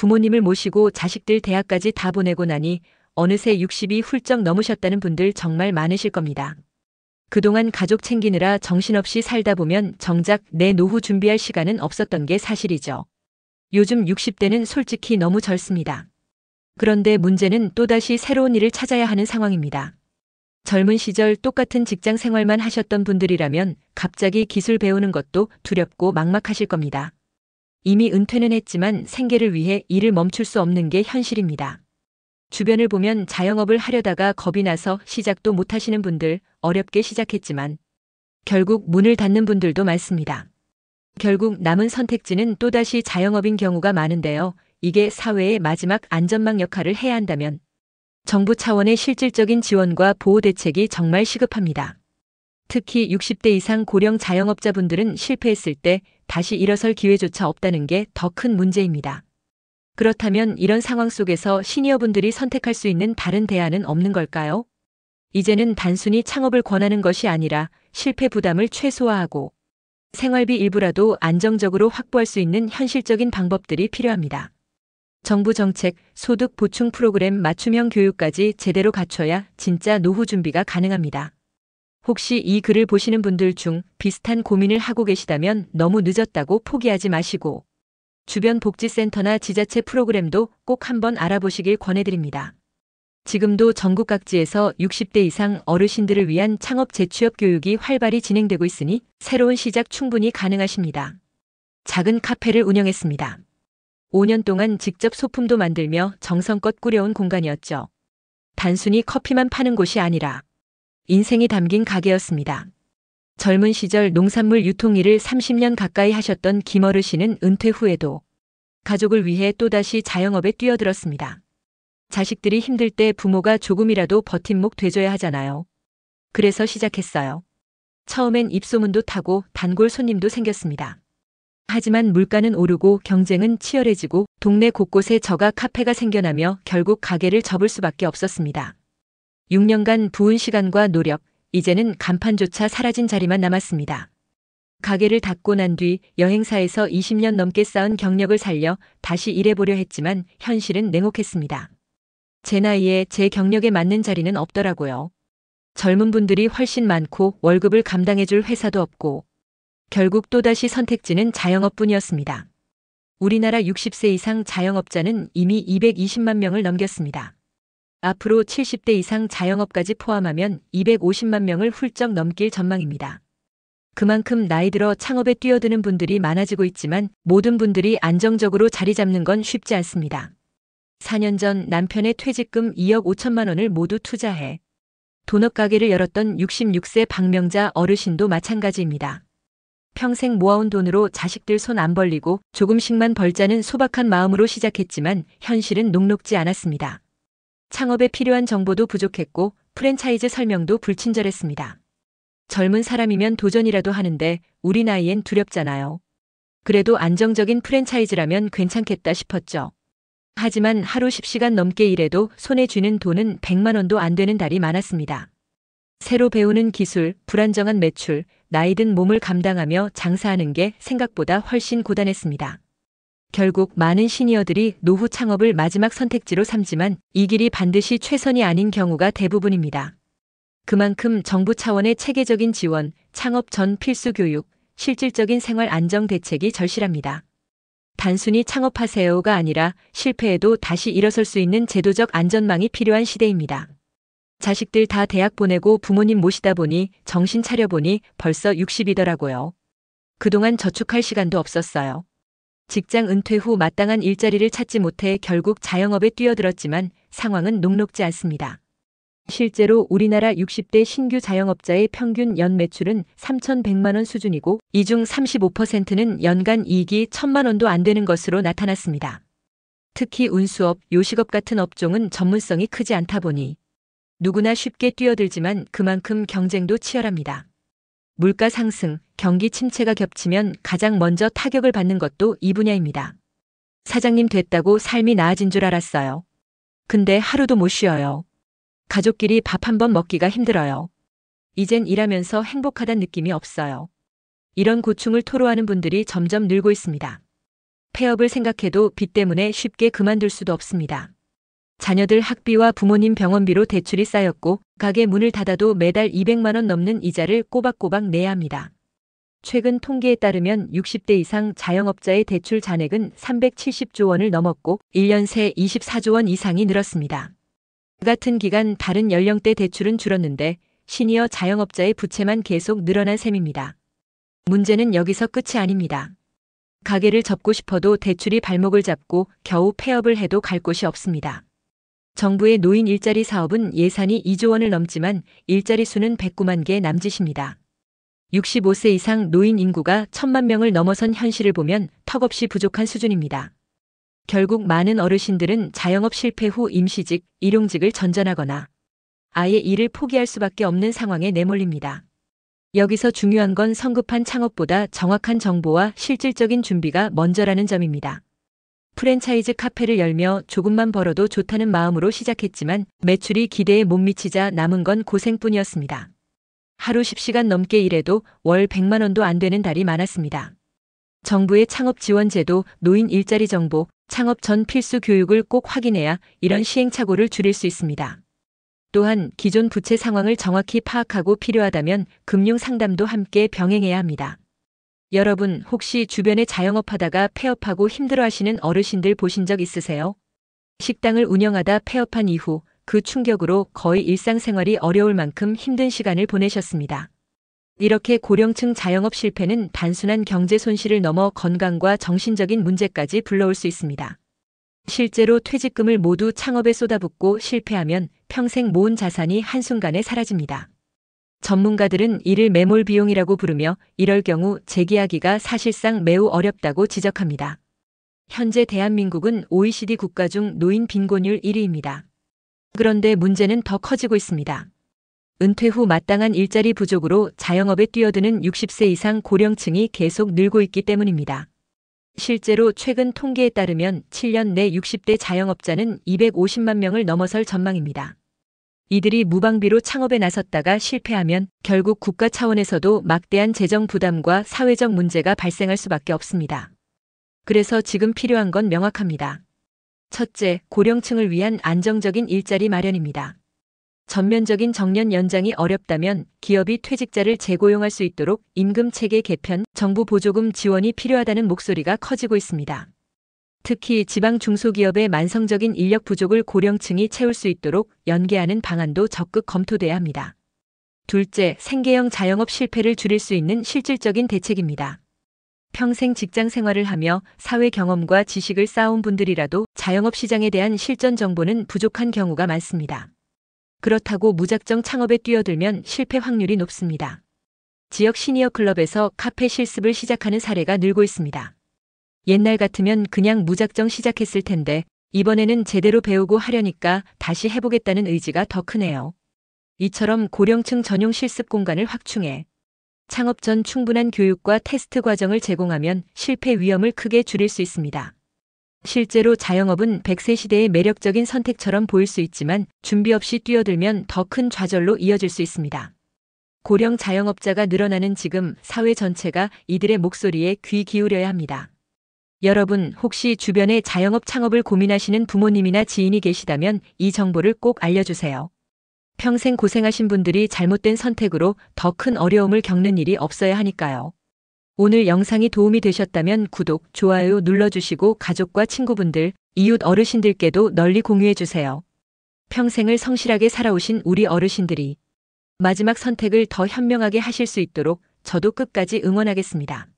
부모님을 모시고 자식들 대학까지 다 보내고 나니 어느새 60이 훌쩍 넘으셨다는 분들 정말 많으실 겁니다. 그동안 가족 챙기느라 정신없이 살다 보면 정작 내 노후 준비할 시간은 없었던 게 사실이죠. 요즘 60대는 솔직히 너무 젊습니다. 그런데 문제는 또다시 새로운 일을 찾아야 하는 상황입니다. 젊은 시절 똑같은 직장 생활만 하셨던 분들이라면 갑자기 기술 배우는 것도 두렵고 막막하실 겁니다. 이미 은퇴는 했지만 생계를 위해 일을 멈출 수 없는 게 현실입니다. 주변을 보면 자영업을 하려다가 겁이 나서 시작도 못 하시는 분들, 어렵게 시작했지만 결국 문을 닫는 분들도 많습니다. 결국 남은 선택지는 또다시 자영업인 경우가 많은데요. 이게 사회의 마지막 안전망 역할을 해야 한다면 정부 차원의 실질적인 지원과 보호 대책이 정말 시급합니다. 특히 60대 이상 고령 자영업자분들은 실패했을 때 다시 일어설 기회조차 없다는 게 더 큰 문제입니다. 그렇다면 이런 상황 속에서 시니어분들이 선택할 수 있는 다른 대안은 없는 걸까요? 이제는 단순히 창업을 권하는 것이 아니라 실패 부담을 최소화하고 생활비 일부라도 안정적으로 확보할 수 있는 현실적인 방법들이 필요합니다. 정부 정책, 소득 보충 프로그램 맞춤형 교육까지 제대로 갖춰야 진짜 노후 준비가 가능합니다. 혹시 이 글을 보시는 분들 중 비슷한 고민을 하고 계시다면 너무 늦었다고 포기하지 마시고 주변 복지센터나 지자체 프로그램도 꼭 한번 알아보시길 권해드립니다. 지금도 전국 각지에서 60대 이상 어르신들을 위한 창업 재취업 교육이 활발히 진행되고 있으니 새로운 시작 충분히 가능하십니다. 작은 카페를 운영했습니다. 5년 동안 직접 소품도 만들며 정성껏 꾸려온 공간이었죠. 단순히 커피만 파는 곳이 아니라 인생이 담긴 가게였습니다. 젊은 시절 농산물 유통 일을 30년 가까이 하셨던 김어르신은 은퇴 후에도 가족을 위해 또다시 자영업에 뛰어들었습니다. 자식들이 힘들 때 부모가 조금이라도 버팀목 돼줘야 하잖아요. 그래서 시작했어요. 처음엔 입소문도 타고 단골 손님도 생겼습니다. 하지만 물가는 오르고 경쟁은 치열해지고 동네 곳곳에 저가 카페가 생겨나며 결국 가게를 접을 수밖에 없었습니다. 6년간 부은 시간과 노력, 이제는 간판조차 사라진 자리만 남았습니다. 가게를 닫고 난 뒤 여행사에서 20년 넘게 쌓은 경력을 살려 다시 일해보려 했지만 현실은 냉혹했습니다. 제 나이에 제 경력에 맞는 자리는 없더라고요. 젊은 분들이 훨씬 많고 월급을 감당해줄 회사도 없고 결국 또다시 선택지는 자영업뿐이었습니다. 우리나라 60세 이상 자영업자는 이미 220만 명을 넘겼습니다. 앞으로 70대 이상 자영업까지 포함하면 250만 명을 훌쩍 넘길 전망입니다. 그만큼 나이 들어 창업에 뛰어드는 분들이 많아지고 있지만 모든 분들이 안정적으로 자리 잡는 건 쉽지 않습니다. 4년 전 남편의 퇴직금 2억 5천만 원을 모두 투자해 도넛 가게를 열었던 66세 박명자 어르신도 마찬가지입니다. 평생 모아온 돈으로 자식들 손 안 벌리고 조금씩만 벌자는 소박한 마음으로 시작했지만 현실은 녹록지 않았습니다. 창업에 필요한 정보도 부족했고 프랜차이즈 설명도 불친절했습니다. 젊은 사람이면 도전이라도 하는데 우리 나이엔 두렵잖아요. 그래도 안정적인 프랜차이즈라면 괜찮겠다 싶었죠. 하지만 하루 10시간 넘게 일해도 손에 쥐는 돈은 100만 원도 안 되는 달이 많았습니다. 새로 배우는 기술, 불안정한 매출, 나이든 몸을 감당하며 장사하는 게 생각보다 훨씬 고단했습니다. 결국 많은 시니어들이 노후 창업을 마지막 선택지로 삼지만 이 길이 반드시 최선이 아닌 경우가 대부분입니다. 그만큼 정부 차원의 체계적인 지원, 창업 전 필수 교육, 실질적인 생활 안정 대책이 절실합니다. 단순히 창업하세요가 아니라 실패해도 다시 일어설 수 있는 제도적 안전망이 필요한 시대입니다. 자식들 다 대학 보내고 부모님 모시다 보니 정신 차려보니 벌써 60이더라고요. 그동안 저축할 시간도 없었어요. 직장 은퇴 후 마땅한 일자리를 찾지 못해 결국 자영업에 뛰어들었지만 상황은 녹록지 않습니다. 실제로 우리나라 60대 신규 자영업자의 평균 연 매출은 3,100만 원 수준이고 이 중 35%는 연간 이익이 1,000만 원도 안 되는 것으로 나타났습니다. 특히 운수업, 요식업 같은 업종은 전문성이 크지 않다 보니 누구나 쉽게 뛰어들지만 그만큼 경쟁도 치열합니다. 물가 상승, 경기 침체가 겹치면 가장 먼저 타격을 받는 것도 이 분야입니다. 사장님 됐다고 삶이 나아진 줄 알았어요. 근데 하루도 못 쉬어요. 가족끼리 밥 한 번 먹기가 힘들어요. 이젠 일하면서 행복하단 느낌이 없어요. 이런 고충을 토로하는 분들이 점점 늘고 있습니다. 폐업을 생각해도 빚 때문에 쉽게 그만둘 수도 없습니다. 자녀들 학비와 부모님 병원비로 대출이 쌓였고 가게 문을 닫아도 매달 200만 원 넘는 이자를 꼬박꼬박 내야 합니다. 최근 통계에 따르면 60대 이상 자영업자의 대출 잔액은 370조 원을 넘었고 1년 새 24조 원 이상이 늘었습니다. 같은 기간 다른 연령대 대출은 줄었는데 시니어 자영업자의 부채만 계속 늘어난 셈입니다. 문제는 여기서 끝이 아닙니다. 가게를 접고 싶어도 대출이 발목을 잡고 겨우 폐업을 해도 갈 곳이 없습니다. 정부의 노인 일자리 사업은 예산이 2조 원을 넘지만 일자리 수는 109만 개 남짓입니다. 65세 이상 노인 인구가 1,000만 명을 넘어선 현실을 보면 턱없이 부족한 수준입니다. 결국 많은 어르신들은 자영업 실패 후 임시직, 일용직을 전전하거나 아예 일을 포기할 수밖에 없는 상황에 내몰립니다. 여기서 중요한 건 성급한 창업보다 정확한 정보와 실질적인 준비가 먼저라는 점입니다. 프랜차이즈 카페를 열며 조금만 벌어도 좋다는 마음으로 시작했지만 매출이 기대에 못 미치자 남은 건 고생뿐이었습니다. 하루 10시간 넘게 일해도 월 100만 원도 안 되는 달이 많았습니다. 정부의 창업 지원 제도, 노인 일자리 정보, 창업 전 필수 교육을 꼭 확인해야 이런 시행착오를 줄일 수 있습니다. 또한 기존 부채 상황을 정확히 파악하고 필요하다면 금융 상담도 함께 병행해야 합니다. 여러분 혹시 주변에 자영업하다가 폐업하고 힘들어하시는 어르신들 보신 적 있으세요? 식당을 운영하다 폐업한 이후 그 충격으로 거의 일상생활이 어려울 만큼 힘든 시간을 보내셨습니다. 이렇게 고령층 자영업 실패는 단순한 경제 손실을 넘어 건강과 정신적인 문제까지 불러올 수 있습니다. 실제로 퇴직금을 모두 창업에 쏟아붓고 실패하면 평생 모은 자산이 한순간에 사라집니다. 전문가들은 이를 매몰 비용이라고 부르며 이럴 경우 재기하기가 사실상 매우 어렵다고 지적합니다. 현재 대한민국은 OECD 국가 중 노인 빈곤율 1위입니다. 그런데 문제는 더 커지고 있습니다. 은퇴 후 마땅한 일자리 부족으로 자영업에 뛰어드는 60세 이상 고령층이 계속 늘고 있기 때문입니다. 실제로 최근 통계에 따르면 7년 내 60대 자영업자는 250만 명을 넘어설 전망입니다. 이들이 무방비로 창업에 나섰다가 실패하면 결국 국가 차원에서도 막대한 재정 부담과 사회적 문제가 발생할 수밖에 없습니다. 그래서 지금 필요한 건 명확합니다. 첫째, 고령층을 위한 안정적인 일자리 마련입니다. 전면적인 정년 연장이 어렵다면 기업이 퇴직자를 재고용할 수 있도록 임금 체계 개편, 정부 보조금 지원이 필요하다는 목소리가 커지고 있습니다. 특히 지방 중소기업의 만성적인 인력 부족을 고령층이 채울 수 있도록 연계하는 방안도 적극 검토돼야 합니다. 둘째, 생계형 자영업 실패를 줄일 수 있는 실질적인 대책입니다. 평생 직장 생활을 하며 사회 경험과 지식을 쌓아온 분들이라도 자영업 시장에 대한 실전 정보는 부족한 경우가 많습니다. 그렇다고 무작정 창업에 뛰어들면 실패 확률이 높습니다. 지역 시니어 클럽에서 카페 실습을 시작하는 사례가 늘고 있습니다. 옛날 같으면 그냥 무작정 시작했을 텐데 이번에는 제대로 배우고 하려니까 다시 해보겠다는 의지가 더 크네요. 이처럼 고령층 전용 실습 공간을 확충해 창업 전 충분한 교육과 테스트 과정을 제공하면 실패 위험을 크게 줄일 수 있습니다. 실제로 자영업은 100세 시대의 매력적인 선택처럼 보일 수 있지만 준비 없이 뛰어들면 더 큰 좌절로 이어질 수 있습니다. 고령 자영업자가 늘어나는 지금 사회 전체가 이들의 목소리에 귀 기울여야 합니다. 여러분 혹시 주변에 자영업 창업을 고민하시는 부모님이나 지인이 계시다면 이 정보를 꼭 알려주세요. 평생 고생하신 분들이 잘못된 선택으로 더 큰 어려움을 겪는 일이 없어야 하니까요. 오늘 영상이 도움이 되셨다면 구독, 좋아요 눌러주시고 가족과 친구분들, 이웃 어르신들께도 널리 공유해주세요. 평생을 성실하게 살아오신 우리 어르신들이 마지막 선택을 더 현명하게 하실 수 있도록 저도 끝까지 응원하겠습니다.